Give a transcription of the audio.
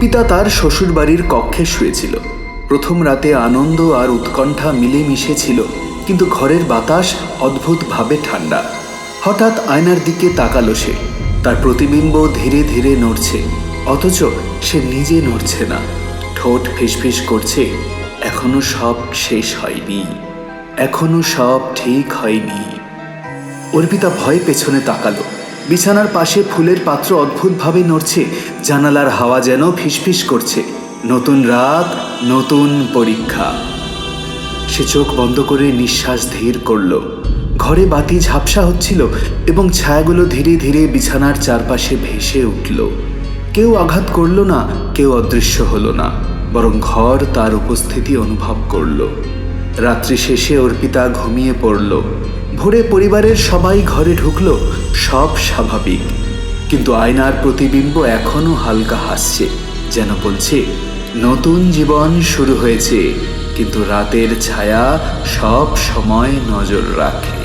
অর্পিতা তার শ্বশুরবাড়ির কক্ষে শুয়েছিল। প্রথম রাতে আনন্দ আর উৎকণ্ঠা মিলেমিশে ছিল, কিন্তু ঘরের বাতাস অদ্ভুতভাবে ঠান্ডা। হঠাৎ আয়নার দিকে তাকালো সে। তার প্রতিবিম্ব ধীরে ধীরে নড়ছে, অথচ সে নিজে নড়ছে না। ঠোঁট ফিসফিস করছে, এখনো সব শেষ হয়নি, এখনো সব ঠিক হয়নি। অর্পিতা ভয়ে পেছনে তাকালো। বিছানার পাশে ফুলের পাত্র অদ্ভুতভাবে নড়ছে, জানালার হাওয়া যেন ফিসফিস করছে। নতুন রাত, নতুন পরীক্ষা। সে চোখ বন্ধ করে নিঃশ্বাস ধীর করল। ঘরে বাতি ঝাপসা হচ্ছিল এবং ছায়াগুলো ধীরে ধীরে বিছানার চারপাশে ভেসে উঠল। কেউ আঘাত করল না, কেউ অদৃশ্য হলো না, বরং ঘর তার উপস্থিতি অনুভব করল। রাত্রি শেষে অর্পিতা ঘুমিয়ে পড়ল। ভোরে পরিবারের সবাই ঘরে ঢুকল, সব স্বাভাবিক, কিন্তু আয়নার প্রতিবিম্ব এখনো হালকা হাসছে, যেন বলছে নতুন জীবন শুরু হয়েছে। কিন্তু রাতের ছায়া সব সময় নজর রাখে।